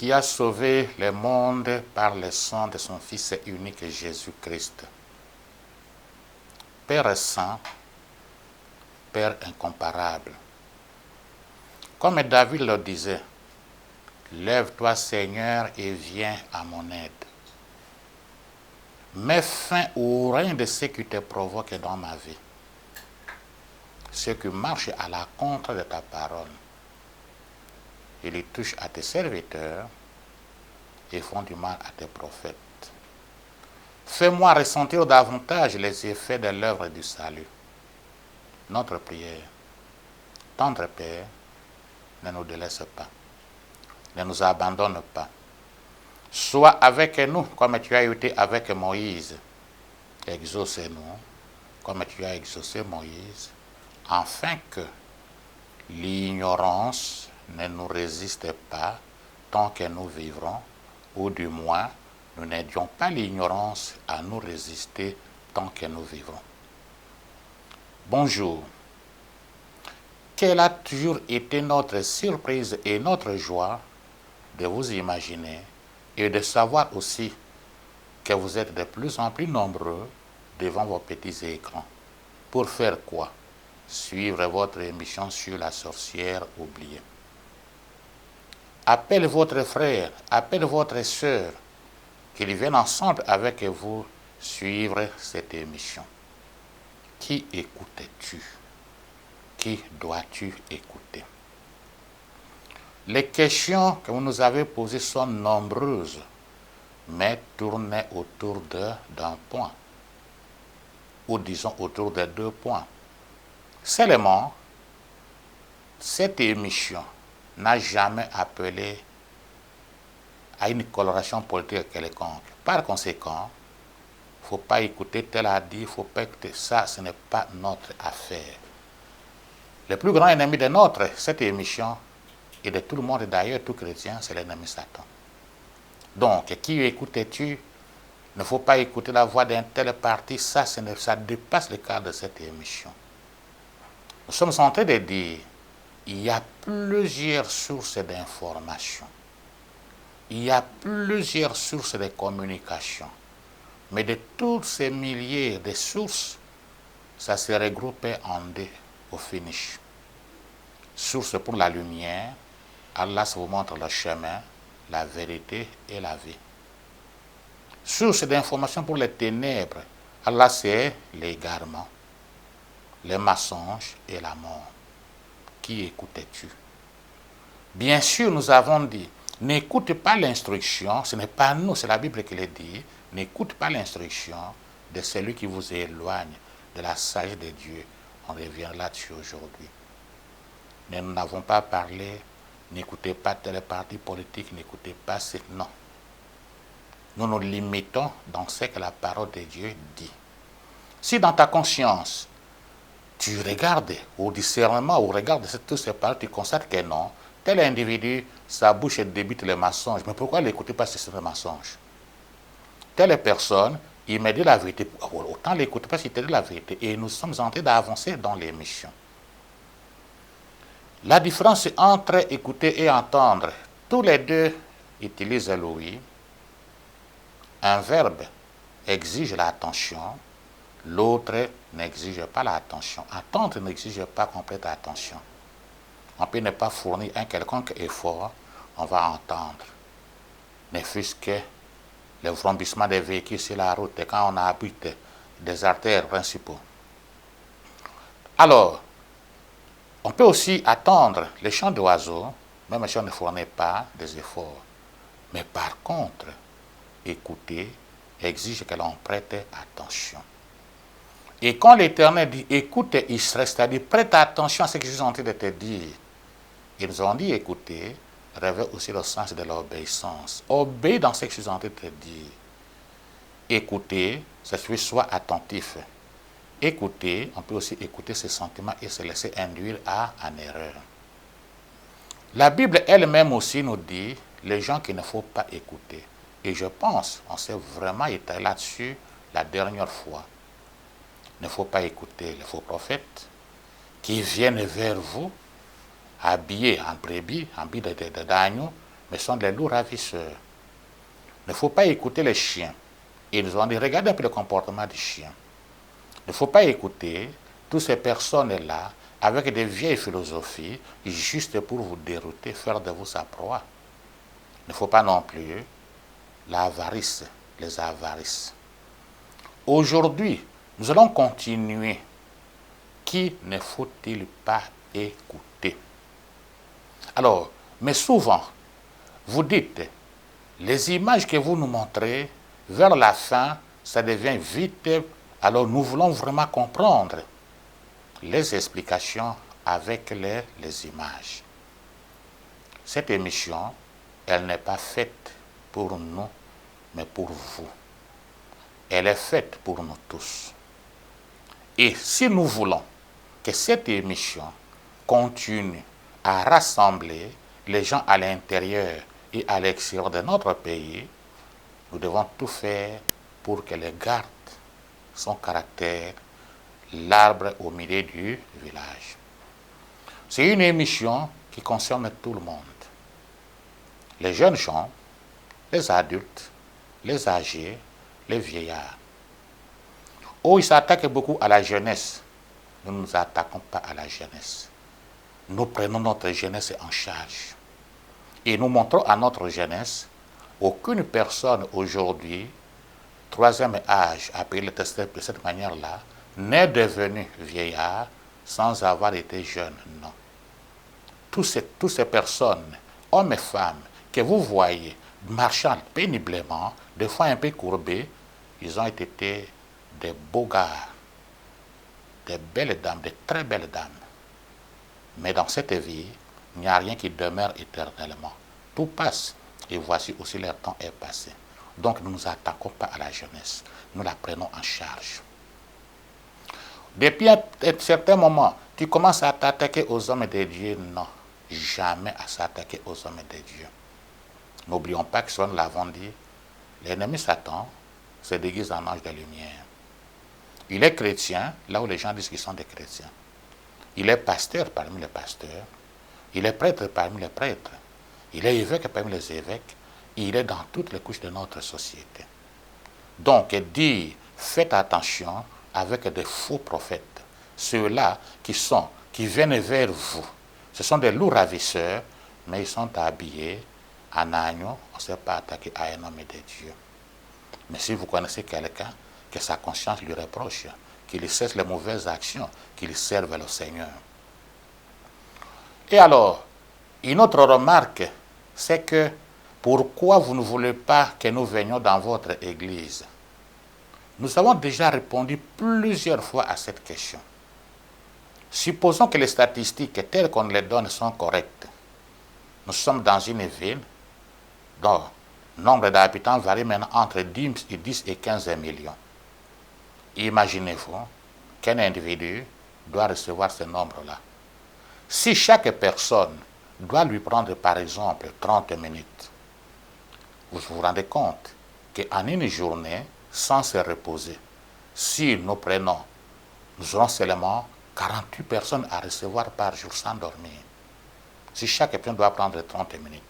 qui a sauvé le monde par le sang de son Fils unique Jésus-Christ. Père saint, Père incomparable. Comme David le disait, lève-toi Seigneur et viens à mon aide. Mets fin au règne de ce qui te provoque dans ma vie. Ceux qui marchent à la contre de ta parole. Ils touchent à tes serviteurs et font du mal à tes prophètes. Fais-moi ressentir davantage les effets de l'œuvre du salut. Notre prière, tendre Père, ne nous délaisse pas, ne nous abandonne pas. Sois avec nous comme tu as été avec Moïse. Exauce-nous comme tu as exaucé Moïse, afin que l'ignorance ne nous résiste pas tant que nous vivrons, ou du moins, nous n'aidions pas l'ignorance à nous résister tant que nous vivrons. Bonjour. Quelle a toujours été notre surprise et notre joie de vous imaginer et de savoir aussi que vous êtes de plus en plus nombreux devant vos petits écrans. Pour faire quoi? Suivre votre émission sur la sorcière oubliée. Appelle votre frère, appelle votre sœur, qu'ils viennent ensemble avec vous suivre cette émission. Qui écoutes-tu? Qui dois-tu écouter? Les questions que vous nous avez posées sont nombreuses, mais tournent autour d'un point, ou disons autour de 2 points. Seulement, cette émission n'a jamais appelé à une coloration politique quelconque. Par conséquent, il ne faut pas écouter tel a dit, il ne faut pas écouter ça, ce n'est pas notre affaire. Le plus grand ennemi de cette émission, et de tout le monde d'ailleurs, tout chrétien, c'est l'ennemi Satan. Donc, qui écoutes-tu? Il ne faut pas écouter la voix d'un tel parti, ça dépasse le cadre de cette émission. Nous sommes en train de dire, il y a plusieurs sources d'information. Il y a plusieurs sources de communication. Mais de tous ces milliers de sources, ça se regroupe en 2 au finish. Source pour la lumière, Allah vous montre le chemin, la vérité et la vie. Source d'information pour les ténèbres, Allah c'est l'égarement, les mensonges et la mort. Qui écoutes-tu? Bien sûr, nous avons dit, n'écoute pas l'instruction, ce n'est pas nous, c'est la Bible qui le dit, n'écoute pas l'instruction de celui qui vous éloigne de la sagesse de Dieu. On revient là-dessus aujourd'hui. Mais nous n'avons pas parlé, n'écoutez pas tel parti politique, n'écoutez pas ce... Non. Nous nous limitons dans ce que la parole de Dieu dit. Si dans ta conscience, tu regardes au discernement, ou regardes tous ces paroles, tu constates que non, tel individu, sa bouche débite les mensonges. Mais pourquoi n'écoutez pas ces mensonges? Telle personne, il m'a dit la vérité. Autant l'écouter parce qu'il te dit la vérité. Et nous sommes en train d'avancer dans l'émission. La différence entre écouter et entendre, tous les deux utilisent l'ouïe. Un verbe exige l'attention, l'autre n'exige pas l'attention. Attendre n'exige pas complète attention. On peut ne pas fournir un quelconque effort, on va entendre. Ne fût-ce que le vrombissement des véhicules sur la route quand on habite des artères principaux. Alors, on peut aussi attendre les chants d'oiseaux, même si on ne fournit pas des efforts. Mais par contre, écouter exige que l'on prête attention. Et quand l'Éternel dit écoute Israël, c'est-à-dire prête attention à ce que je suis en train de te dire, ils ont dit écouter, revêt aussi le sens de l'obéissance. Obéis dans ce que je suis en train de te dire. Écouter, ça signifie sois attentif. Écouter, on peut aussi écouter ses sentiments et se laisser induire en erreur. La Bible elle-même aussi nous dit les gens qu'il ne faut pas écouter. Et je pense, on s'est vraiment étalé là-dessus la dernière fois. Il ne faut pas écouter les faux prophètes qui viennent vers vous habillés en brebis, en billes d'agneau, mais sont des loups ravisseurs. Il ne faut pas écouter les chiens. Et ils nous ont dit, regardez un peu le comportement des chiens. Il ne faut pas écouter toutes ces personnes-là avec des vieilles philosophies juste pour vous dérouter, faire de vous sa proie. Il ne faut pas non plus l'avarice, les avarices. Aujourd'hui, nous allons continuer. Qui ne faut-il pas écouter? Alors, mais souvent, vous dites, les images que vous nous montrez, vers la fin, ça devient vite. Alors nous voulons vraiment comprendre les explications avec les images. Cette émission, elle n'est pas faite pour nous, mais pour vous. Elle est faite pour nous tous. Et si nous voulons que cette émission continue à rassembler les gens à l'intérieur et à l'extérieur de notre pays, nous devons tout faire pour qu'elle garde son caractère, l'arbre au milieu du village. C'est une émission qui concerne tout le monde. Les jeunes gens, les adultes, les âgés, les vieillards. Oh, ils s'attaquent beaucoup à la jeunesse. Nous ne nous attaquons pas à la jeunesse. Nous prenons notre jeunesse en charge. Et nous montrons à notre jeunesse, aucune personne aujourd'hui, troisième âge, appelé de cette manière-là, n'est devenu vieillard sans avoir été jeune. Non. Toutes ces personnes, hommes et femmes, que vous voyez marchant péniblement, des fois un peu courbés, ils ont été des beaux gars, des belles dames, des très belles dames. Mais dans cette vie, il n'y a rien qui demeure éternellement. Tout passe. Et voici aussi leur temps est passé. Donc nous ne nous attaquons pas à la jeunesse. Nous la prenons en charge. Depuis un certain moment, tu commences à t'attaquer aux hommes de Dieu. Non, jamais à s'attaquer aux hommes de Dieu. N'oublions pas que, comme nous l'avons dit, l'ennemi Satan se déguise en ange de lumière. Il est chrétien, là où les gens disent qu'ils sont des chrétiens. Il est pasteur parmi les pasteurs. Il est prêtre parmi les prêtres. Il est évêque parmi les évêques. Il est dans toutes les couches de notre société. Donc, dit, faites attention avec des faux prophètes. Ceux-là qui viennent vers vous. Ce sont des loups ravisseurs, mais ils sont habillés en agneau. On ne s'est pas attaqué à un homme de Dieu. Mais si vous connaissez quelqu'un, que sa conscience lui reproche, qu'il cesse les mauvaises actions, qu'il serve le Seigneur. Et alors, une autre remarque, c'est que pourquoi vous ne voulez pas que nous venions dans votre église? Nous avons déjà répondu plusieurs fois à cette question. Supposons que les statistiques telles qu'on les donne sont correctes. Nous sommes dans une ville dont le nombre d'habitants varie maintenant entre 10 et 15 millions. Imaginez-vous qu'un individu doit recevoir ce nombre-là. Si chaque personne doit lui prendre par exemple 30 minutes, vous vous rendez compte qu'en une journée, sans se reposer, si nous aurons seulement 48 personnes à recevoir par jour sans dormir. Si chaque personne doit prendre 30 minutes.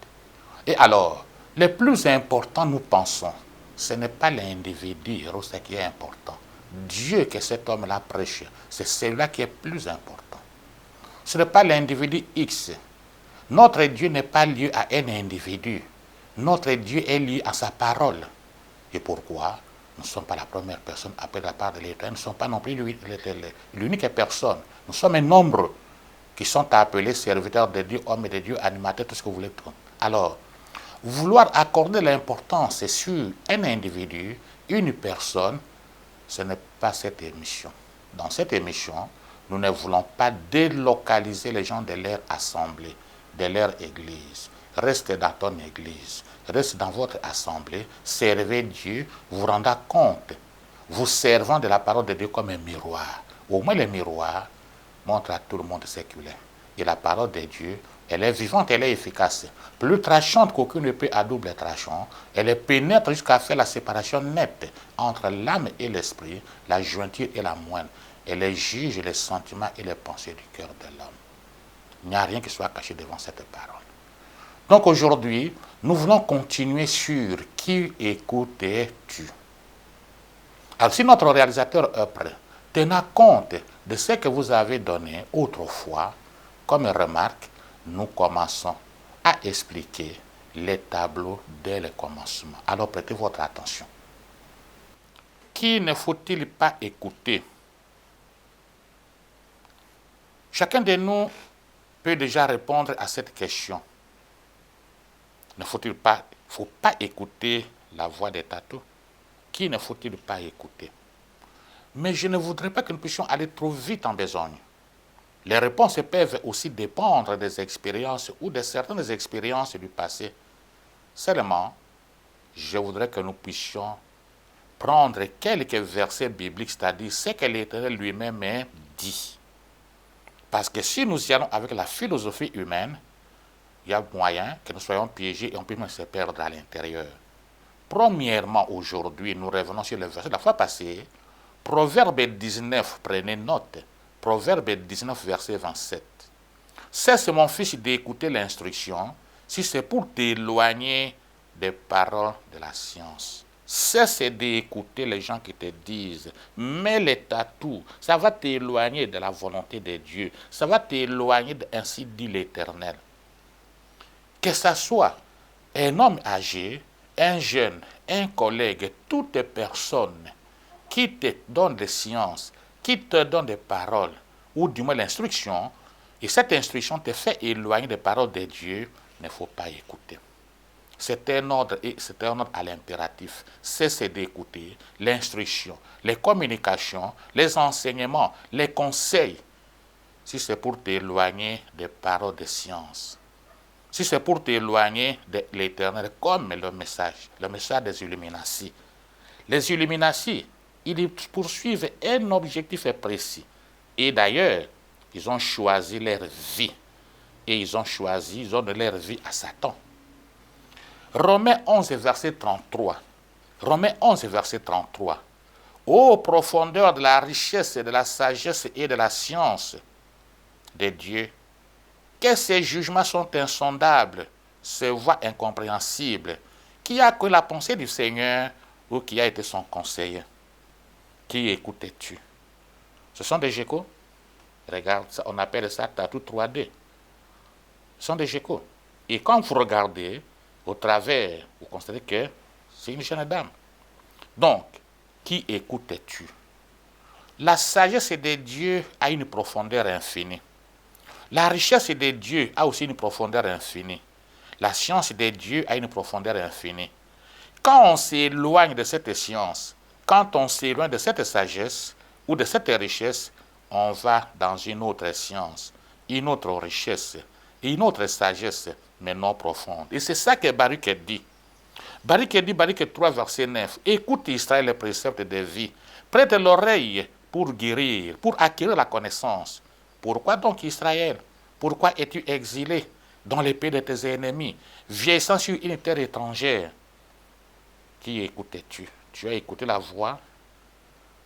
Et alors, le plus important, nous pensons, ce n'est pas l'individu, ce qui est important. Dieu que cet homme-là prêche, c'est celui-là qui est plus important. Ce n'est pas l'individu X. Notre Dieu n'est pas lié à un individu. Notre Dieu est lié à sa parole. Et pourquoi? Nous ne sommes pas la première personne appelée de la part de l'État. Nous ne sommes pas non plus l'unique personne. Nous sommes un nombre qui sont appelés serviteurs de Dieu, hommes de Dieu, animateurs, tout ce que vous voulez. Alors, vouloir accorder l'importance sur un individu, une personne, ce n'est pas cette émission. Dans cette émission, nous ne voulons pas délocaliser les gens de leur assemblée, de leur église. Restez dans ton église, restez dans votre assemblée, servez Dieu, vous rendez compte, vous servant de la parole de Dieu comme un miroir. Au moins le miroir montre à tout le monde ce qu'il est. Et la parole de Dieu, elle est vivante, elle est efficace. Plus tranchante qu'aucune épée à double tranchant, elle pénètre jusqu'à faire la séparation nette entre l'âme et l'esprit, la jointure et la moelle. Elle juge les sentiments et les pensées du cœur de l'homme. Il n'y a rien qui soit caché devant cette parole. Donc aujourd'hui, Nous voulons continuer sur qui écoutais-tu. Alors si notre réalisateur est prêt, tenant compte de ce que vous avez donné autrefois comme remarque, nous commençons à expliquer les tableaux dès le commencement. Alors prêtez votre attention. Qui ne faut-il pas écouter? Chacun de nous peut déjà répondre à cette question. Ne faut-il pas, faut pas écouter la voix des tatous? Qui ne faut-il pas écouter? Mais je ne voudrais pas que nous puissions aller trop vite en besogne. Les réponses peuvent aussi dépendre des expériences ou de certaines expériences du passé. Seulement, je voudrais que nous puissions prendre quelques versets bibliques, c'est-à-dire ce que l'Éternel lui-même a dit. Parce que si nous y allons avec la philosophie humaine, il y a moyen que nous soyons piégés et on peut même se perdre à l'intérieur. Premièrement, aujourd'hui, nous revenons sur le verset de la fois passée. Proverbe 19, prenez note. Proverbe 19, verset 27. Cesse, mon fils, d'écouter l'instruction, si c'est pour t'éloigner des paroles de la science. Cesse d'écouter les gens qui te disent, mais les tatous, ça va t'éloigner de la volonté de Dieu. Ça va t'éloigner de ainsi dit l'Éternel. Que ce soit un homme âgé, un jeune, un collègue, toute personne qui te donne des sciences, qui te donne des paroles, ou du moins l'instruction, et cette instruction te fait éloigner des paroles de Dieu, il ne faut pas écouter. C'est un ordre à l'impératif. Cessez d'écouter l'instruction, les communications, les enseignements, les conseils, si c'est pour t'éloigner des paroles de science. Si c'est pour t'éloigner de l'Éternel, comme le message des Illuminati. Les Illuminati, ils poursuivent un objectif précis. Et d'ailleurs, ils ont choisi leur vie. Et ils ont donné leur vie à Satan. Romains 11, verset 33. Romains 11, verset 33. Ô profondeur de la richesse, de la sagesse et de la science de Dieu, que ses jugements sont insondables, ses voies incompréhensibles. Qui a connu la pensée du Seigneur ou qui a été son conseiller? Qui écoutais-tu? Ce sont des geckos. Regarde, on appelle ça tatou 3D. Ce sont des geckos. Et quand vous regardez, au travers, vous constatez que c'est une jeune dame. Donc, qui écoutais-tu? La sagesse de Dieu a une profondeur infinie. La richesse de Dieu a aussi une profondeur infinie. La science de Dieu a une profondeur infinie. Quand on s'éloigne de cette science, quand on s'éloigne de cette sagesse ou de cette richesse, on va dans une autre science, une autre richesse, une autre sagesse, mais non profonde. Et c'est ça que Baruch dit. Baruch 3, verset 9. Écoute Israël les préceptes de vie. Prête l'oreille pour guérir, pour acquérir la connaissance. Pourquoi donc Israël? Pourquoi es-tu exilé dans les pays de tes ennemis, vieillissant sur une terre étrangère? Qui écoutais-tu? Tu as écouté la voix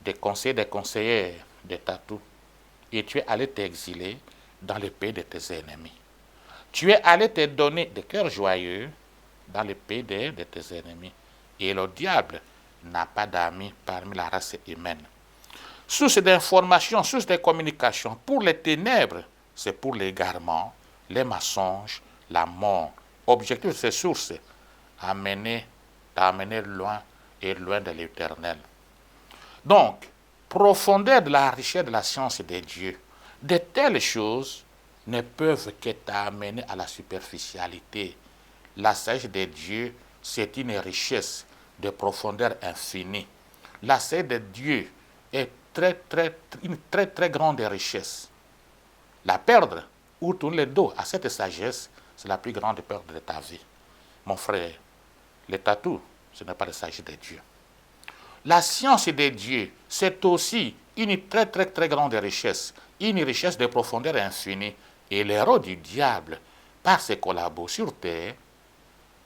des conseillers, des conseillères, des tatous, et tu es allé t'exiler dans les pays de tes ennemis. Tu es allé te donner des cœurs joyeux dans les pays de tes ennemis. Et le diable n'a pas d'amis parmi la race humaine. Source d'information, source de communication. Pour les ténèbres, c'est pour l'égarement, les mensonges, la mort. Objectif de ces sources, t'amener loin et loin de l'Éternel. Donc, profondeur de la richesse de la science de Dieu. De telles choses ne peuvent que t'amener à la superficialité. La sagesse de Dieu, c'est une richesse de profondeur infinie. La sagesse de Dieu est une très grande richesse. La perdre ou tourner le dos à cette sagesse, c'est la plus grande perte de ta vie. Mon frère, les tatous, ce n'est pas la sagesse de Dieu. La science de Dieu, c'est aussi une très grande richesse, une richesse de profondeur infinie. Et l'héros du diable, par ses collabos sur terre,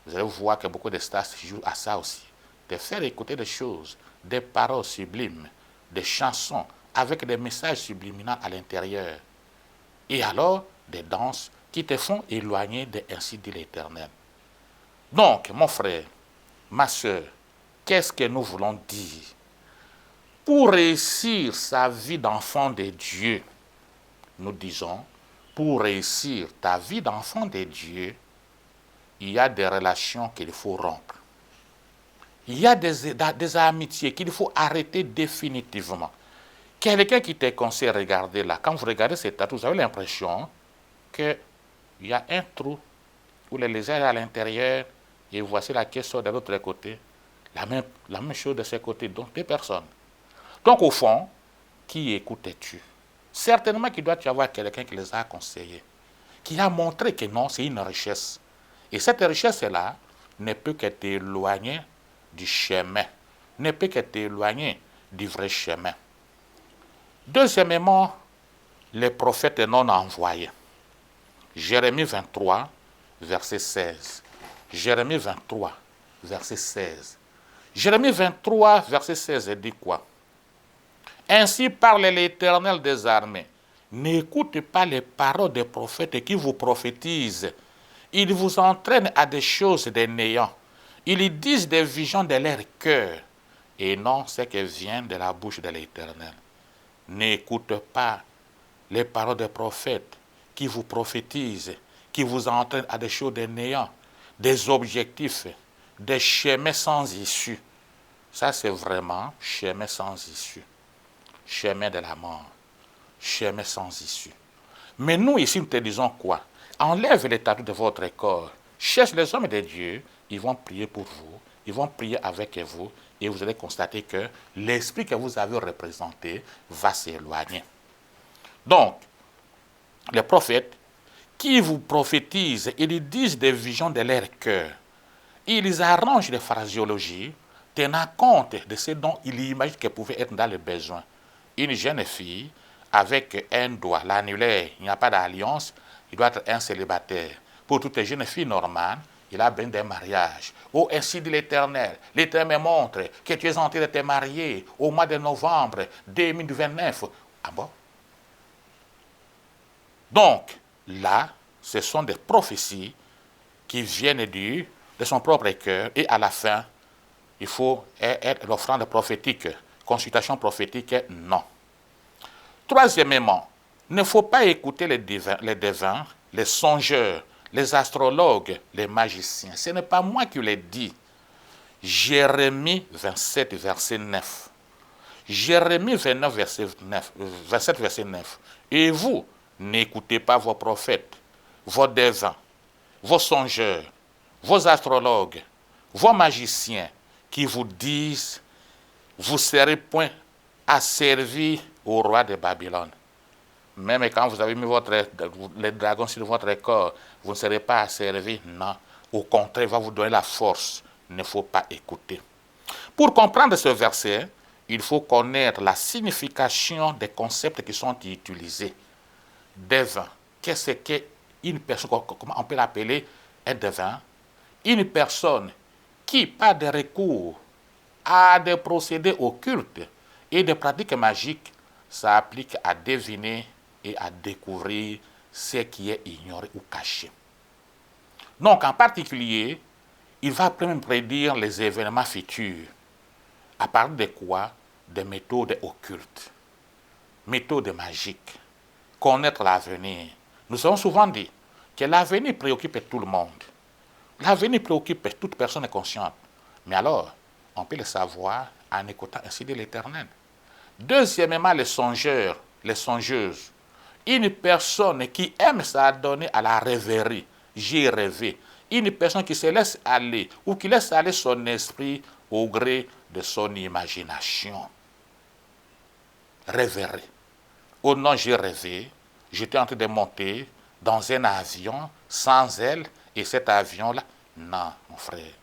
vous allez voir que beaucoup de stars jouent à ça aussi, de faire écouter des choses, des paroles sublimes, des chansons avec des messages subliminaux à l'intérieur. Et alors, des danses qui te font éloigner de ainsi dit l'Éternel. Donc, mon frère, ma soeur, qu'est-ce que nous voulons dire? Pour réussir sa vie d'enfant de Dieu, nous disons, pour réussir ta vie d'enfant de Dieu, il y a des relations qu'il faut rompre. Il y a des amitiés qu'il faut arrêter définitivement. Quelqu'un qui te conseille, regardez là, quand vous regardez ces tatous, vous avez l'impression qu'il y a un trou où les lézards à l'intérieur et voici la caisse de l'autre côté. La même chose de ce côté, donc deux personnes. Donc au fond, qui écoutes-tu? Certainement qu'il doit y avoir quelqu'un qui les a conseillés, qui a montré que non, c'est une richesse. Et cette richesse-là ne peut que t'éloigner du chemin, ne peut que t'éloigner du vrai chemin. Deuxièmement, les prophètes non envoyés. Jérémie 23, verset 16. Jérémie 23, verset 16. Jérémie 23, verset 16, dit quoi? Ainsi parle l'Éternel des armées. N'écoutez pas les paroles des prophètes qui vous prophétisent. Ils vous entraînent à des choses des néants. Ils disent des visions de leur cœur et non ce qui vient de la bouche de l'Éternel. N'écoutez pas les paroles des prophètes qui vous prophétisent, qui vous entraînent à des choses des néants, des objectifs, des chemins sans issue. Ça, c'est vraiment chemin sans issue. Chemin de la mort. Chemin sans issue. Mais nous, ici, nous te disons quoi? Enlève les tatous de votre corps. Cherche les hommes de Dieu. Ils vont prier pour vous. Ils vont prier avec vous. Et vous allez constater que l'esprit que vous avez représenté va s'éloigner. Donc, les prophètes qui vous prophétisent, ils disent des visions de leur cœur. Ils arrangent les phraséologies, tenant compte de ce dont ils imaginent qu'elles pouvaient être dans le besoin. Une jeune fille avec un doigt, l'annulaire, il n'y a pas d'alliance, il doit être un célibataire. Pour toutes les jeunes filles normales, il a besoin d'un mariage. Oh, ainsi dit l'Éternel. L'Éternel me montre que tu es en train de te marier au mois de novembre 2029. Ah bon? Donc, là, ce sont des prophéties qui viennent de son propre cœur et à la fin, il faut être l'offrande prophétique. Consultation prophétique, non. Troisièmement, il ne faut pas écouter les devins, les songeurs, les astrologues, les magiciens. Ce n'est pas moi qui l'ai dit. Jérémie 27, verset 9. Jérémie 29, verset 9, 27, verset 9. Et vous, n'écoutez pas vos prophètes, vos devins, vos songeurs, vos astrologues, vos magiciens qui vous disent, vous ne serez point asservis au roi de Babylone. Même quand vous avez mis les dragons sur votre corps, vous ne serez pas asservis. Non. Au contraire, il va vous donner la force. Il ne faut pas écouter. Pour comprendre ce verset, il faut connaître la signification des concepts qui sont utilisés. Devin. Qu'est-ce qu'une personne, comment on peut l'appeler un devin? Une personne qui, par des recours à des procédés occultes et des pratiques magiques, s'applique à deviner et à découvrir ce qui est ignoré ou caché. Donc, en particulier, il va même prédire les événements futurs. À partir de quoi? Des méthodes occultes, méthodes magiques, connaître l'avenir. Nous avons souvent dit que l'avenir préoccupe tout le monde. L'avenir préoccupe toute personne consciente. Mais alors, on peut le savoir en écoutant ainsi de l'Éternel. Deuxièmement, les songeurs, les songeuses. Une personne qui aime s'adonner à la rêverie, j'ai rêvé. Une personne qui se laisse aller ou qui laisse aller son esprit au gré de son imagination. Rêverie. Oh non, j'ai rêvé. J'étais en train de monter dans un avion sans aile et cet avion-là, non, mon frère.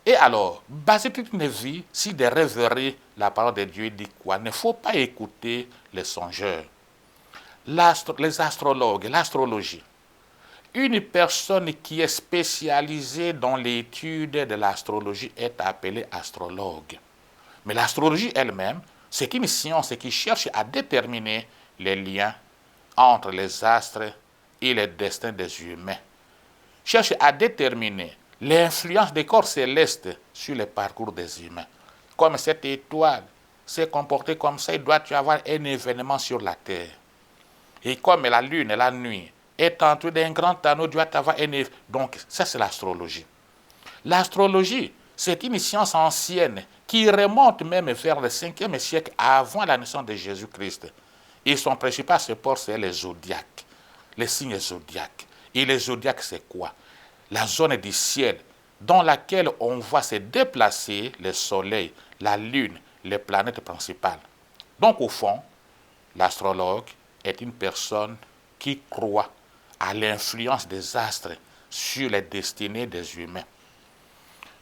Et alors, baser toute une vie sur des rêveries, la parole de Dieu dit quoi? Il ne faut pas écouter les songeurs, les astrologues, l'astrologie. Une personne qui est spécialisée dans l'étude de l'astrologie est appelée astrologue. Mais l'astrologie elle-même, c'est une science qui cherche à déterminer les liens entre les astres et les destins des humains. Cherche à déterminer l'influence des corps célestes sur le parcours des humains. Comme cette étoile s'est comportée comme ça, il doit y avoir un événement sur la terre. Et comme la lune et la nuit est entourée d'un grand anneau, il doit y avoir un événement. Donc, ça c'est l'astrologie. L'astrologie, c'est une science ancienne qui remonte même vers le 5e siècle avant la naissance de Jésus-Christ. Et son principal support, c'est les zodiaques, les signes zodiaques. Et les zodiaques, c'est quoi? La zone du ciel dans laquelle on voit se déplacer le soleil, la lune, les planètes principales. Donc, au fond, l'astrologue est une personne qui croit à l'influence des astres sur les destinées des humains.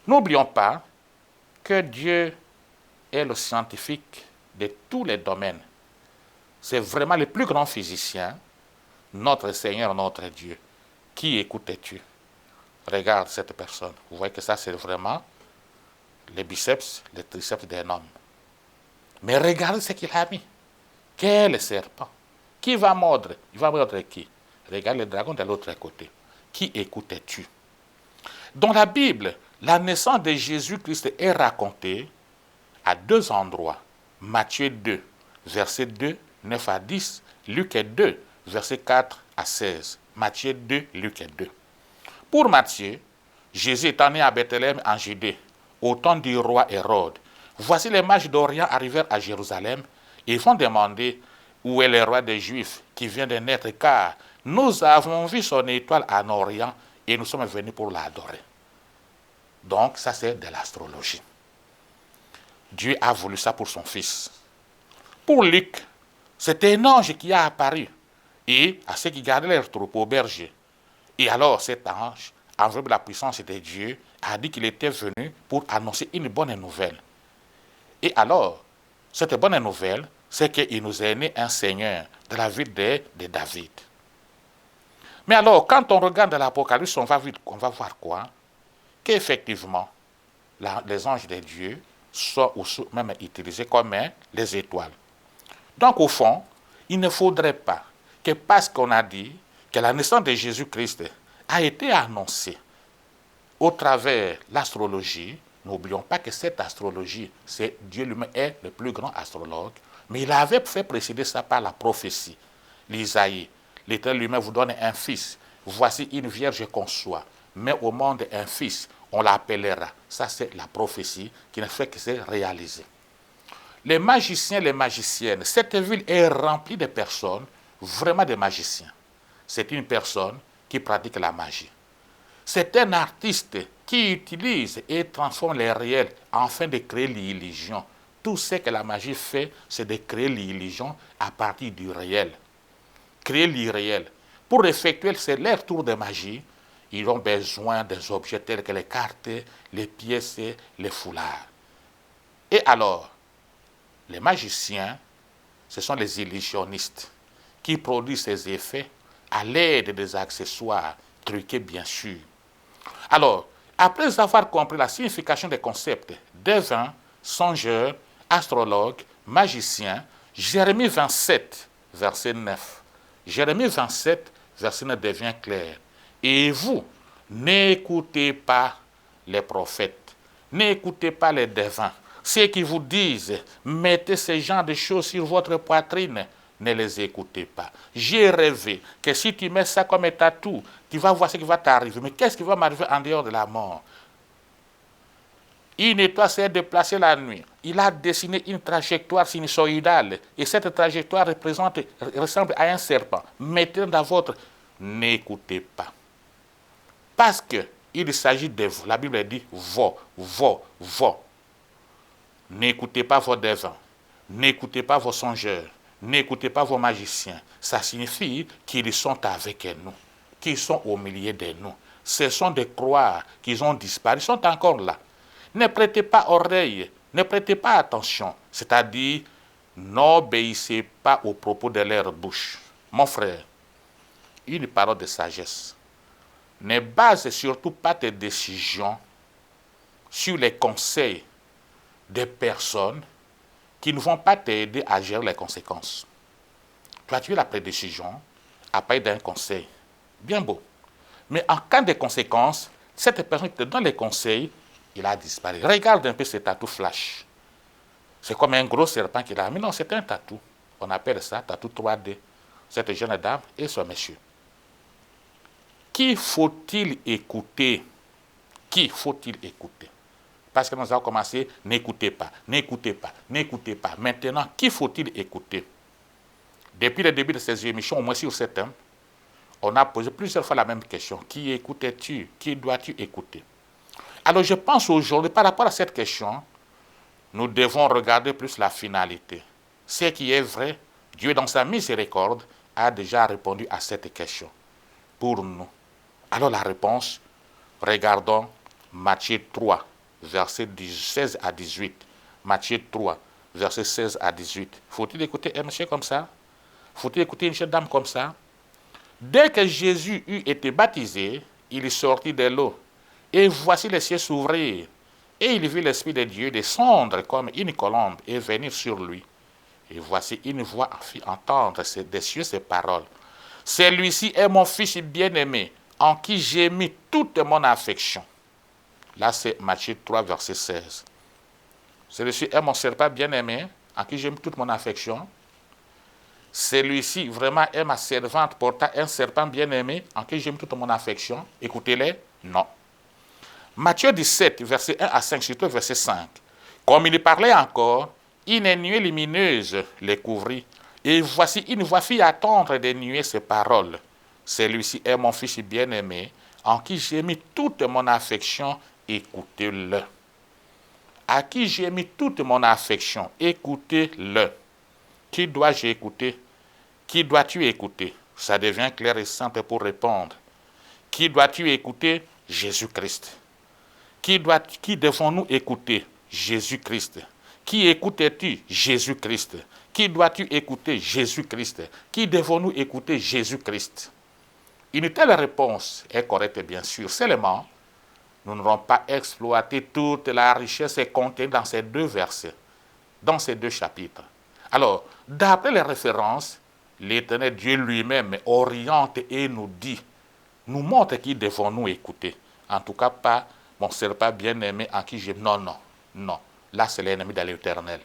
N'oublions pas que Dieu est le scientifique de tous les domaines. C'est vraiment le plus grand physicien, notre Seigneur, notre Dieu. Qui écoutes-tu? Regarde cette personne. Vous voyez que ça, c'est vraiment les biceps, les triceps d'un homme. Mais regardez ce qu'il a mis. Quel serpent? Qui va mordre? Il va mordre qui? Regarde le dragon de l'autre côté. Qui écoutes-tu? Dans la Bible, la naissance de Jésus-Christ est racontée à 2 endroits. Matthieu 2, verset 2, 9 à 10. Luc 2, verset 4 à 16. Matthieu 2, Luc 2. Pour Matthieu, Jésus étant né à Bethléem en Judée, au temps du roi Hérode. Voici les mages d'Orient arrivèrent à Jérusalem et vont demander où est le roi des Juifs qui vient de naître, car nous avons vu son étoile en Orient et nous sommes venus pour l'adorer. Donc ça c'est de l'astrologie. Dieu a voulu ça pour son fils. Pour Luc, c'est un ange qui a apparu et à ceux qui gardaient leurs troupeaux bergers. Et alors cet ange, envoyé de la puissance de Dieu, a dit qu'il était venu pour annoncer une bonne nouvelle. Et alors, cette bonne nouvelle, c'est qu'il nous est né un Seigneur de la ville de David. Mais alors, quand on regarde l'Apocalypse, on va voir quoi? Qu'effectivement, les anges de Dieu sont même utilisés comme les étoiles. Donc, au fond, il ne faudrait pas que parce qu'on a dit que la naissance de Jésus-Christ a été annoncée au travers de l'astrologie, n'oublions pas que cette astrologie, c'est Dieu lui-même est le plus grand astrologue, mais il avait fait précéder ça par la prophétie. L'Isaïe, l'Éternel lui-même vous donne un fils. Voici une vierge conçoit, mais au monde un fils, on l'appellera. Ça, c'est la prophétie qui ne fait que se réaliser. Les magiciens, les magiciennes, cette ville est remplie de personnes, vraiment des magiciens. C'est une personne qui pratique la magie. C'est un artiste qui utilise et transforme les réels afin de créer l'illusion. Tout ce que la magie fait, c'est de créer l'illusion à partir du réel. Créer l'irréel. Pour effectuer leur tour de magie, ils ont besoin des objets tels que les cartes, les pièces, les foulards. Et alors, les magiciens, ce sont les illusionnistes qui produisent ces effets à l'aide des accessoires truqués bien sûr. Alors, après avoir compris la signification des concepts devin, songeur, astrologue, magicien, Jérémie 27, verset 9. Jérémie 27, verset 9 devient clair. Et vous, n'écoutez pas les prophètes, n'écoutez pas les devins. Ceux qui vous disent, mettez ce genre de choses sur votre poitrine, ne les écoutez pas. J'ai rêvé que si tu mets ça comme un tatou, tu vas voir ce qui va t'arriver. Mais qu'est-ce qui va m'arriver en dehors de la mort? Une étoile s'est déplacée la nuit. Il a dessiné une trajectoire sinusoïdale. Et cette trajectoire ressemble à un serpent. Mettez dans votre... N'écoutez pas. Parce qu'il s'agit de vous. La Bible dit vos. N'écoutez pas vos devins. N'écoutez pas vos songeurs. N'écoutez pas vos magiciens. Ça signifie qu'ils sont avec nous. Qu'ils sont au milieu de nous. Ce sont de croire qu'ils ont disparu. Ils sont encore là. Ne prêtez pas oreille. Ne prêtez pas attention. C'est-à-dire, n'obéissez pas aux propos de leur bouche. Mon frère, une parole de sagesse. Ne base surtout pas tes décisions sur les conseils des personnes qui ne vont pas t'aider à gérer les conséquences. Toi, tu as la prédécision à partir d'un conseil. Bien beau. Mais en cas de conséquences, Cette personne qui te donne les conseils, il a disparu. Regarde un peu ce tatou flash. C'est comme un gros serpent qu'il a. Mais non, c'est un tatou. On appelle ça tatou 3D. Cette jeune dame et ce monsieur. Qui faut-il écouter? Qui faut-il écouter? Parce que nous avons commencé, n'écoutez pas, n'écoutez pas, n'écoutez pas. Maintenant, qui faut-il écouter? Depuis le début de ces émissions, au moins sur ce thème, on a posé plusieurs fois la même question. Qui écoutais-tu? Qui dois-tu écouter? Alors je pense aujourd'hui, par rapport à cette question, nous devons regarder plus la finalité. Ce qui est vrai, Dieu dans sa miséricorde a déjà répondu à cette question pour nous. Alors la réponse, regardons Matthieu 3, versets 16 à 18. Matthieu 3, versets 16 à 18. Faut-il écouter un monsieur comme ça? Faut-il écouter une jeune dame comme ça? Dès que Jésus eut été baptisé, il sortit de l'eau. Et voici les cieux s'ouvrir. Et il vit l'Esprit de Dieu descendre comme une colombe et venir sur lui. Et voici une voix fit entendre des cieux ces paroles. Celui-ci est mon fils bien-aimé, en qui j'ai mis toute mon affection. Là, c'est Matthieu 3, verset 16. Celui-ci est mon serpent bien-aimé, en qui j'ai mis toute mon affection. Celui-ci vraiment est ma servante portant un serpent bien-aimé, en qui j'ai mis toute mon affection. Écoutez-les. Non. Matthieu 17, verset 1 à 5, surtout verset 5. Comme il parlait encore, une nuée lumineuse les couvrit. Et voici une voix fit attendre des nuées ces paroles. Celui-ci est mon fils bien-aimé, en qui j'ai mis toute mon affection, écoutez-le. À qui j'ai mis toute mon affection, écoutez-le. Qui dois-je écouter? Qui dois-tu écouter? Ça devient clair et simple pour répondre. Qui dois-tu écouter? Jésus-Christ. Qui devons-nous écouter? Jésus-Christ. Qui écoutes-tu? Jésus-Christ. Qui dois-tu écouter? Jésus-Christ. Qui devons-nous écouter? Jésus-Christ. Une telle réponse est correcte, bien sûr. Seulement, nous n'aurons pas exploité toute la richesse contenue dans ces deux versets, dans ces deux chapitres. Alors, d'après les références, l'Éternel Dieu lui-même oriente et nous dit, nous montre qui devons-nous écouter. En tout cas, pas mon serpent bien-aimé en qui j'aime. Non, non, non. Là, c'est l'ennemi de l'Éternel.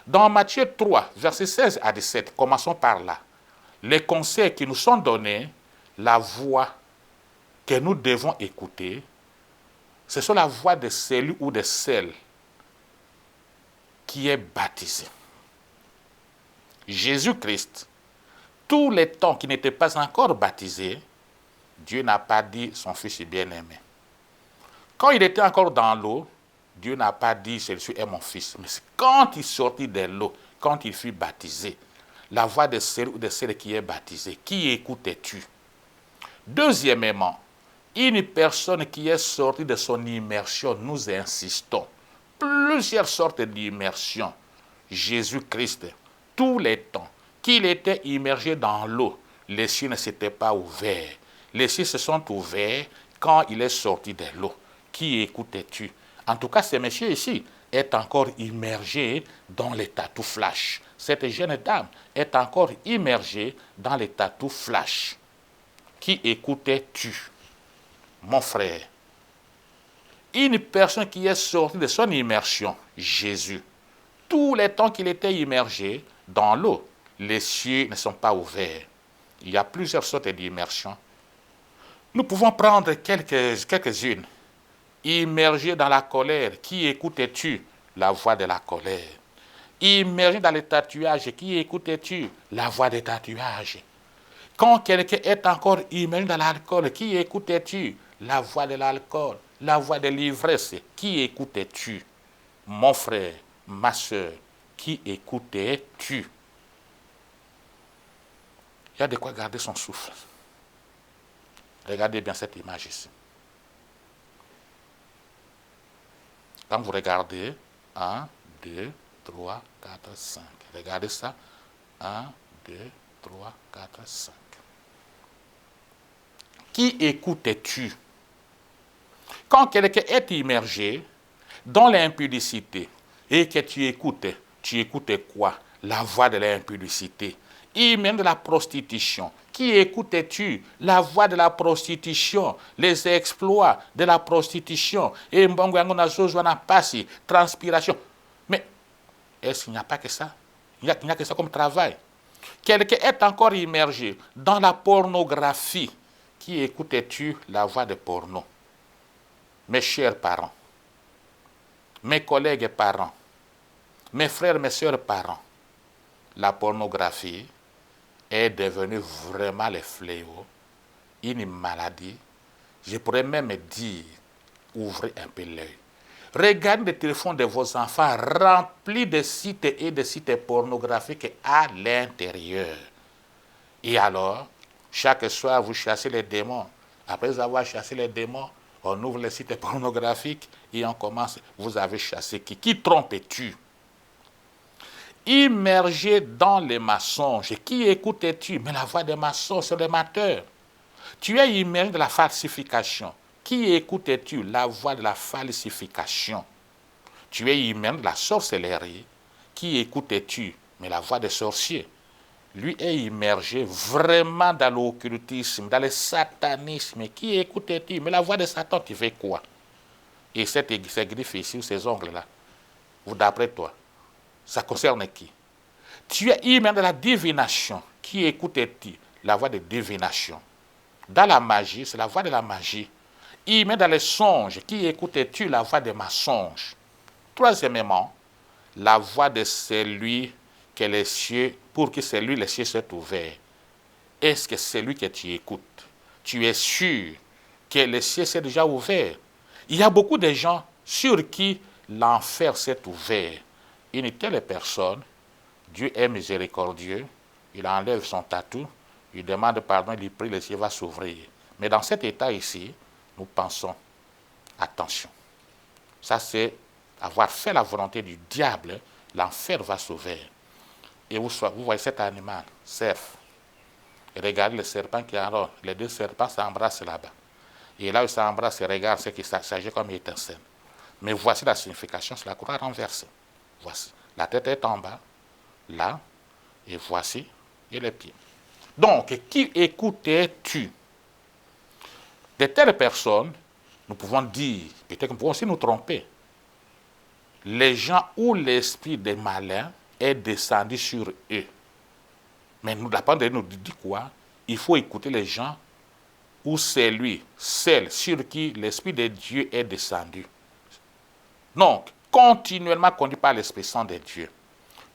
Dans Matthieu 3, versets 16 à 17, commençons par là. Les conseils qui nous sont donnés, la voix que nous devons écouter, ce sont la voix de celui ou de celle qui est baptisé. Jésus-Christ, tous les temps qui n'étaient pas encore baptisé, Dieu n'a pas dit son fils bien-aimé. Quand il était encore dans l'eau, Dieu n'a pas dit celui-ci est mon fils. Mais quand il sortit de l'eau, quand il fut baptisé, la voix de celui ou de celle qui est baptisée, qui écoutais-tu? Deuxièmement, une personne qui est sortie de son immersion, nous insistons. Plusieurs sortes d'immersion. Jésus-Christ, tous les temps qu'il était immergé dans l'eau, les cieux ne s'étaient pas ouverts. Les cieux se sont ouverts quand il est sorti de l'eau. Qui écoutais-tu? En tout cas, ce monsieur ici est encore immergé dans les tatous flash. Cette jeune dame est encore immergée dans les tatous flash. Qui écoutais-tu? Mon frère. Une personne qui est sortie de son immersion, Jésus. Tous les temps qu'il était immergé dans l'eau, les cieux ne sont pas ouverts. Il y a plusieurs sortes d'immersion. Nous pouvons prendre quelques-unes. Immergé dans la colère, qui écoutais-tu? La voix de la colère. Immergé dans les tatouages, qui écoutais-tu? La voix des tatouages. Quand quelqu'un est encore immergé dans l'alcool, qui écoutais-tu? La voix de l'alcool. La voix de l'ivresse, qui écoutais-tu? Mon frère, ma soeur, qui écoutais-tu? Il y a de quoi garder son souffle. Regardez bien cette image ici. Quand vous regardez, 1, 2, 3, 4, 5. Regardez ça. 1, 2, 3, 4, 5. Qui écoutes-tu? Quand quelqu'un est immergé dans l'impudicité et que tu écoutes quoi? La voix de l'impudicité. Et même de la prostitution. Qui écoutais-tu? La voix de la prostitution, les exploits de la prostitution. Et transpiration. Mais est-ce qu'il n'y a pas que ça? Il n'y a que ça comme travail. Quelqu'un est encore immergé dans la pornographie. Qui écoutais-tu? La voix de porno. Mes chers parents, mes collègues et parents, mes frères, mes soeurs parents, la pornographie est devenue vraiment le fléau, une maladie. Je pourrais même dire, ouvrez un peu l'œil. Regardez le téléphone de vos enfants rempli de sites et de sites pornographiques à l'intérieur. Et alors, chaque soir, vous chassez les démons. Après avoir chassé les démons, on ouvre les sites pornographiques et on commence. Vous avez chassé qui? Qui trompes-tu? Immergé dans les mensonges. Qui écoutes-tu? Mais la voix des mensonges, c'est le menteur. Tu es immergé dans la falsification. Qui écoutes-tu? La voix de la falsification. Tu es immergé dans la sorcellerie. Qui écoutes-tu? Mais la voix des sorciers. Lui est immergé vraiment dans l'occultisme, dans le satanisme. Qui écoutes-tu? Mais la voix de Satan, tu fais quoi? Et ces griffes ici, ou ces ongles-là, d'après toi, ça concerne qui? Tu es immergé dans la divination. Qui écoutes-tu? La voix de divination. Dans la magie, c'est la voix de la magie. Immergé dans les songes. Qui écoutes-tu? La voix des mensonges. Troisièmement, la voix de celui que les cieux, pour que celui les cieux soient ouverts. Est-ce que c'est lui que tu écoutes? Tu es sûr que les cieux s'est déjà ouvert? Il y a beaucoup de gens sur qui l'enfer s'est ouvert. Une telle personne, Dieu est miséricordieux, il enlève son tatou, il demande pardon, il prie, les cieux va s'ouvrir. Mais dans cet état ici, nous pensons, attention, ça c'est avoir fait la volonté du diable, l'enfer va s'ouvrir. Et vous voyez cet animal, cerf. Et regardez le serpent qui est en haut. Les deux serpents s'embrassent là-bas. Et là où ils s'embrassent, regarde ce qui s'agit comme étincelle. Mais voici la signification, c'est la croix renversée. Voici. La tête est en bas, là, et voici, et les pieds. Donc, qui écoutais-tu? De telles personnes, nous pouvons dire, peut-être que nous pouvons aussi nous tromper. Les gens où l'esprit des malins est descendu sur eux. Mais nous, la parole de Dieu nous dit quoi? Il faut écouter les gens où c'est lui, celle sur qui l'Esprit de Dieu est descendu. Donc, continuellement conduit par l'Esprit Saint de Dieu.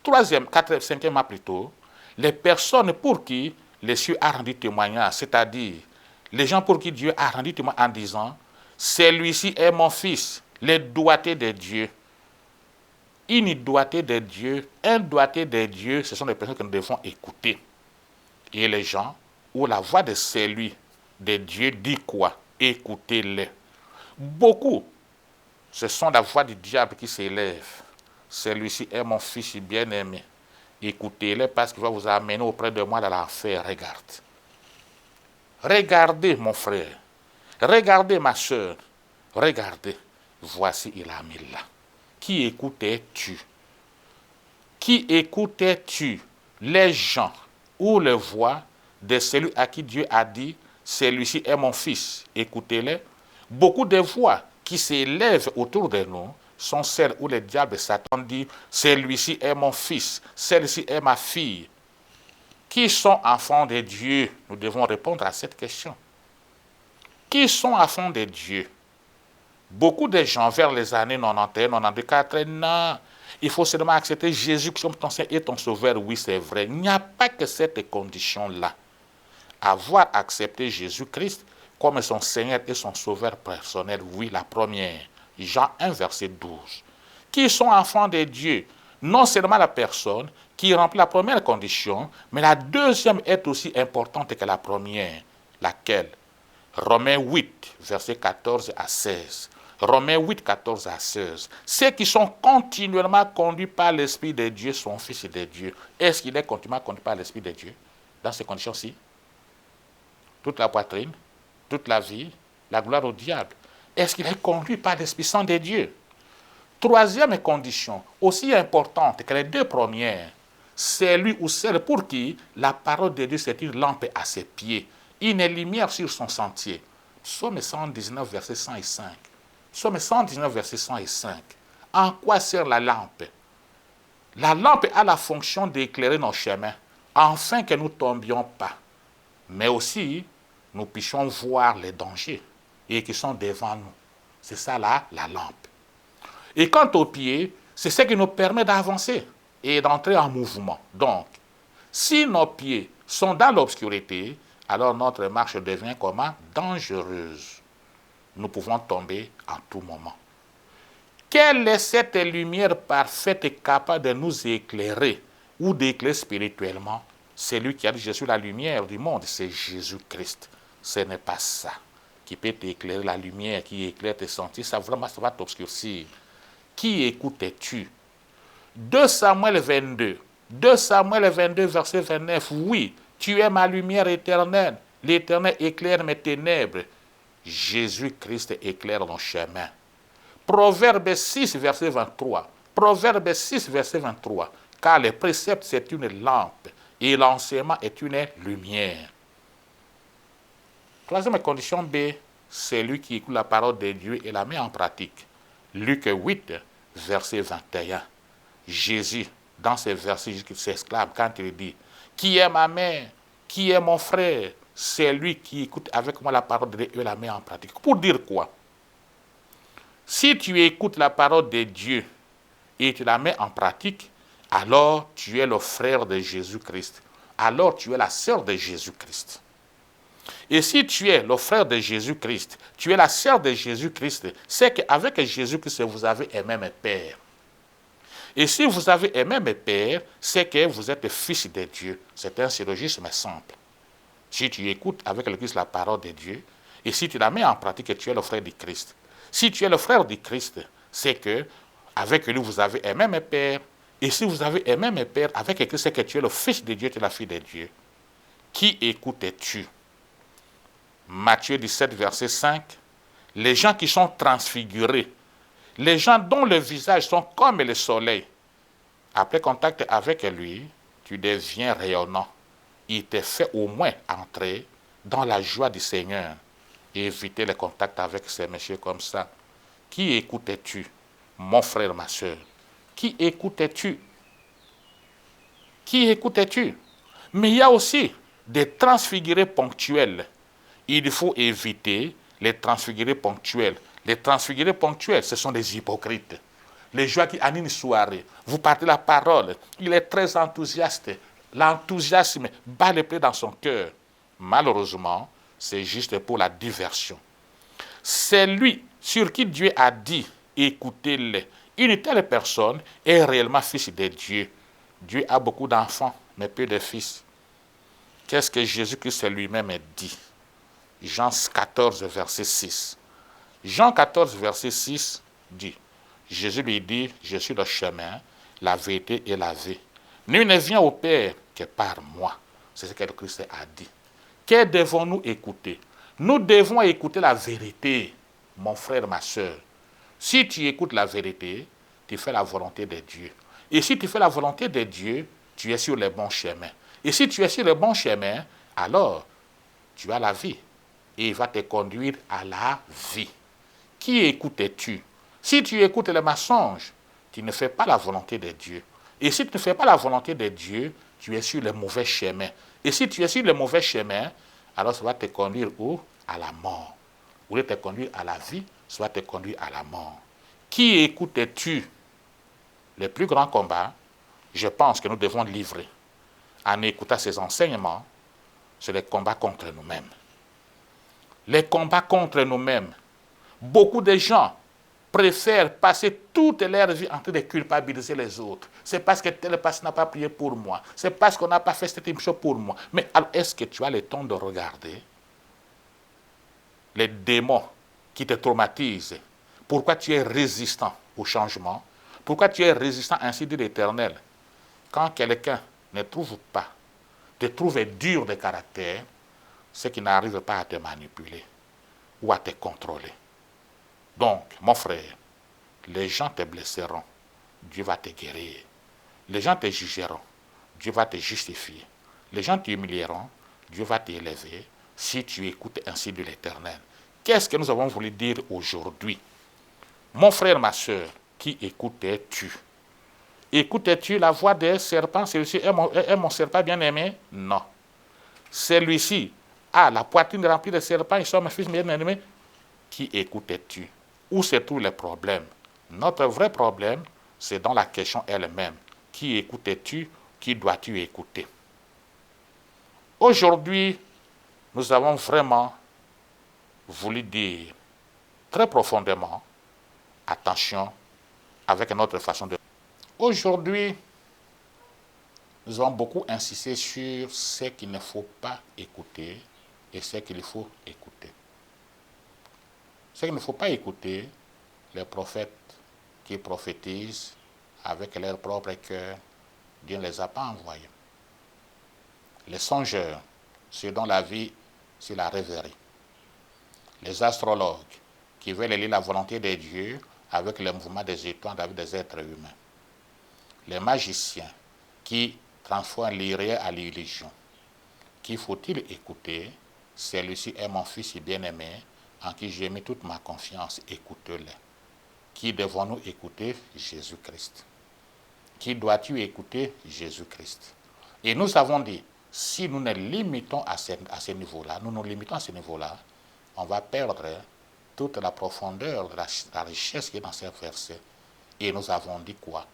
Troisième, quatrième, cinquièmement plutôt, les personnes pour qui les cieux a rendu témoignage, c'est-à-dire les gens pour qui Dieu a rendu témoignage en disant, celui-ci est mon fils, les doigtés de Dieu. Une doigté de Dieu, un doigté de Dieu, ce sont les personnes que nous devons écouter. Et les gens où la voix de celui de Dieu dit quoi? Écoutez-les. Beaucoup, ce sont la voix du diable qui s'élève. Celui-ci est mon fils bien-aimé. Écoutez-le parce qu'il va vous amener auprès de moi dans l'enfer. Regarde. Regardez mon frère. Regardez ma soeur. Regardez. Voici, il a mis là. Qui écoutais-tu? Qui écoutais-tu? Les gens ou les voix de celui à qui Dieu a dit, celui-ci est mon fils. Écoutez-les. Beaucoup de voix qui s'élèvent autour de nous sont celles où le diable Satan dit, celui-ci est mon fils, celle-ci est ma fille. Qui sont enfants de Dieu? Nous devons répondre à cette question. Qui sont enfants de Dieu? Beaucoup de gens, vers les années 91, 94, non, il faut seulement accepter Jésus comme ton Seigneur et ton Sauveur. Oui, c'est vrai. Il n'y a pas que cette condition-là. Avoir accepté Jésus-Christ comme son Seigneur et son Sauveur personnel, oui, la première. Jean 1, verset 12. Qui sont enfants de Dieu? Non seulement la personne qui remplit la première condition, mais la deuxième est aussi importante que la première. Laquelle? Romains 8, verset 14 à 16. Romains 8, 14 à 16. Ceux qui sont continuellement conduits par l'Esprit de Dieu sont fils de Dieu. Est-ce qu'il est continuellement conduit par l'Esprit de Dieu? Dans ces conditions-ci, toute la poitrine, toute la vie, la gloire au diable. Est-ce qu'il est conduit par l'Esprit Saint de Dieu? Troisième condition, aussi importante que les deux premières, c'est lui ou celle pour qui la parole de Dieu, c'est une lampe à ses pieds, une lumière sur son sentier. Psaume 119, verset 105. Psaume 119, verset 105. En quoi sert la lampe? La lampe a la fonction d'éclairer nos chemins, afin que nous ne tombions pas. Mais aussi, nous puissions voir les dangers et qui sont devant nous. C'est ça là, la lampe. Et quant aux pieds, c'est ce qui nous permet d'avancer et d'entrer en mouvement. Donc, si nos pieds sont dans l'obscurité, alors notre marche devient comment? Dangereuse. Nous pouvons tomber en tout moment. Quelle est cette lumière parfaite et capable de nous éclairer ou d'éclairer spirituellement? C'est lui qui a dit, je suis la lumière du monde, c'est Jésus-Christ. Ce n'est pas ça qui peut t'éclairer, la lumière qui éclaire tes sentiers, ça vraiment ça va t'obscurcir. Qui écoutais-tu? 2 Samuel 22, verset 29, oui, tu es ma lumière éternelle, l'Éternel éclaire mes ténèbres, Jésus-Christ éclaire nos chemins. Proverbe 6, verset 23, car les préceptes c'est une lampe et l'enseignement est une lumière. Troisième condition B, c'est lui qui écoute la parole de Dieu et la met en pratique. Luc 8, verset 21. Jésus, dans ces versets, il s'exclame quand il dit « Qui est ma mère? Qui est mon frère ?» C'est lui qui écoute avec moi la parole de Dieu et la met en pratique. Pour dire quoi? Si tu écoutes la parole de Dieu et tu la mets en pratique, alors tu es le frère de Jésus-Christ. Alors tu es la sœur de Jésus-Christ. Et si tu es le frère de Jésus-Christ, tu es la sœur de Jésus-Christ, c'est qu'avec Jésus-Christ, vous avez un même Père. Et si vous avez un même Père, c'est que vous êtes fils de Dieu. C'est un syllogisme simple. Si tu écoutes avec le Christ la parole de Dieu, et si tu la mets en pratique, tu es le frère du Christ. Si tu es le frère du Christ, c'est que avec lui, vous avez un même Père. Et si vous avez un même Père, avec Christ, c'est que tu es le fils de Dieu, tu es la fille de Dieu. Qui écoutes-tu? Matthieu 17, verset 5. Les gens qui sont transfigurés, les gens dont le visage sont comme le soleil, après contact avec lui, tu deviens rayonnant. Il te fait au moins entrer dans la joie du Seigneur et éviter les contacts avec ces messieurs comme ça. Qui écoutais-tu, mon frère, ma soeur? Qui écoutais-tu? Qui écoutais-tu? Mais il y a aussi des transfigurés ponctuels. Il faut éviter les transfigurés ponctuels. Les transfigurés ponctuels, ce sont des hypocrites. Les gens qui animent une soirée, vous partez la parole, il est très enthousiaste. L'enthousiasme bat les plaies dans son cœur. Malheureusement, c'est juste pour la diversion. C'est lui sur qui Dieu a dit, écoutez-le. Une telle personne est réellement fils de Dieu. Dieu a beaucoup d'enfants, mais peu de fils. Qu'est-ce que Jésus-Christ lui-même dit? Jean 14, verset 6. Jean 14, verset 6 dit, Jésus lui dit, je suis le chemin, la vérité et la vie. Nul ne vient au Père que par moi. C'est ce que le Christ a dit. Que devons-nous écouter? Nous devons écouter la vérité, mon frère, ma soeur. Si tu écoutes la vérité, tu fais la volonté de Dieu. Et si tu fais la volonté de Dieu, tu es sur le bon chemin. Et si tu es sur le bon chemin, alors tu as la vie. Et il va te conduire à la vie. Qui écoutes-tu? Si tu écoutes les mensonges, tu ne fais pas la volonté de Dieu. Et si tu ne fais pas la volonté de Dieu, tu es sur le mauvais chemin. Et si tu es sur le mauvais chemin, alors ça va te conduire où? À la mort. Ou te conduire à la vie, ça va te conduire à la mort. Qui écoutes-tu? Le plus grand combat, je pense que nous devons livrer en écoutant ces enseignements, c'est le combat contre nous-mêmes. Les combats contre nous-mêmes. Beaucoup de gens préfèrent passer toute leur vie en train de culpabiliser les autres. C'est parce que tel pasteur n'a pas prié pour moi. C'est parce qu'on n'a pas fait cette chose pour moi. Mais alors, est-ce que tu as le temps de regarder les démons qui te traumatisent? Pourquoi tu es résistant au changement? Pourquoi tu es résistant ainsi dit l'Éternel? Quand quelqu'un ne trouve pas, te trouve dur de caractère, c'est qu'il n'arrive pas à te manipuler ou à te contrôler. Donc, mon frère, les gens te blesseront, Dieu va te guérir. Les gens te jugeront, Dieu va te justifier. Les gens t'humilieront, Dieu va t'élever si tu écoutes ainsi de l'Éternel. Qu'est-ce que nous avons voulu dire aujourd'hui? Mon frère, ma soeur, qui écoutais-tu? Écoutais-tu la voix des serpents? Celui-ci est mon serpent bien-aimé? Non. Celui-ci a la poitrine remplie de serpents, ils sont mes fils bien-aimés. Qui écoutais-tu? Où se trouvent les problèmes? Notre vrai problème, c'est dans la question elle-même. Qui écoutais-tu? Qui dois-tu écouter? Aujourd'hui, nous avons vraiment voulu dire très profondément, attention avec notre façon de... Aujourd'hui, nous avons beaucoup insisté sur ce qu'il ne faut pas écouter et ce qu'il faut écouter. Ce qu'il ne faut pas écouter, les prophètes qui prophétisent avec leur propre cœur, Dieu ne les a pas envoyés. Les songeurs, ceux dont la vie, c'est la rêverie. Les astrologues, qui veulent lire la volonté de Dieu avec le mouvement des étoiles avec des êtres humains. Les magiciens, qui transforment l'irréel à l'illusion. Qui faut-il écouter? Celui-ci est mon fils bien-aimé, en qui j'ai mis toute ma confiance, écoutez-le. Qui devons-nous écouter? Jésus-Christ. Qui dois-tu écouter? Jésus-Christ. Et nous avons dit, si nous nous limitons à ce niveau-là, on va perdre toute la profondeur de la richesse qui est dans ces versets. Et nous avons dit quoi?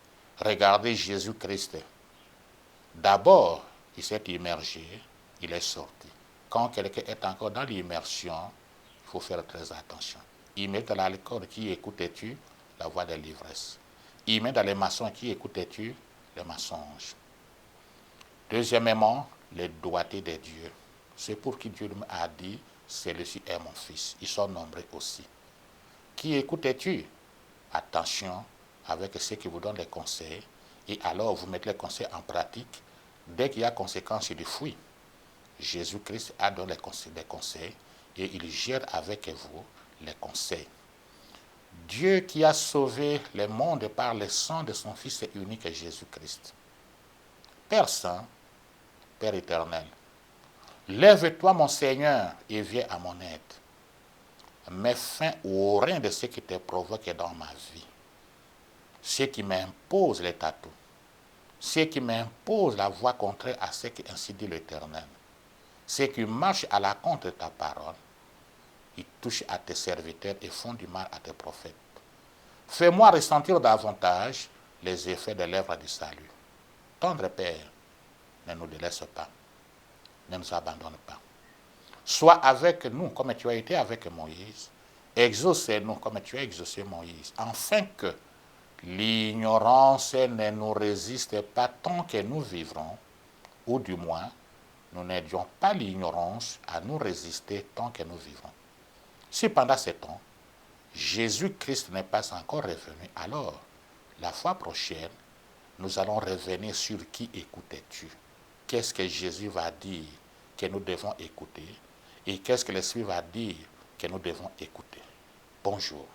Regardez Jésus-Christ. D'abord, il s'est immergé, il est sorti. Quand quelqu'un est encore dans l'immersion, il faut faire très attention. Il met dans l'alcool, qui écoutais-tu? La voix de l'ivresse. Il met dans les maçons, qui écoutais-tu? Les mensonges. Deuxièmement, les doigtés de Dieu. C'est pour qui Dieu a dit, celui-ci est mon fils. Ils sont nombreux aussi. Qui écoutais-tu? Attention avec ceux qui vous donnent les conseils. Et alors, vous mettez les conseils en pratique. Dès qu'il y a conséquence, il fuit. Jésus-Christ a donné les conseils et il gère avec vous les conseils. Dieu qui a sauvé le monde par le sang de son Fils unique Jésus-Christ. Père Saint, Père éternel, lève-toi mon Seigneur et viens à mon aide. Mets fin au rien de ce qui te provoque dans ma vie. Ce qui m'impose les tatous. Ce qui m'impose la voie contraire à ce qui ainsi dit l'Éternel. Ce qui marche à la contre de ta parole. Ils touchent à tes serviteurs et font du mal à tes prophètes. Fais-moi ressentir davantage les effets de l'œuvre du salut. Tendre Père, ne nous délaisse pas, ne nous abandonne pas. Sois avec nous comme tu as été avec Moïse. Exauce-nous comme tu as exaucé Moïse, afin que l'ignorance ne nous résiste pas tant que nous vivrons, ou du moins, nous n'aidions pas l'ignorance à nous résister tant que nous vivrons. Si pendant ce temps, Jésus-Christ n'est pas encore revenu, alors, la fois prochaine, nous allons revenir sur qui écoutais-tu. Qu'est-ce que Jésus va dire que nous devons écouter et qu'est-ce que l'Esprit va dire que nous devons écouter. Bonjour.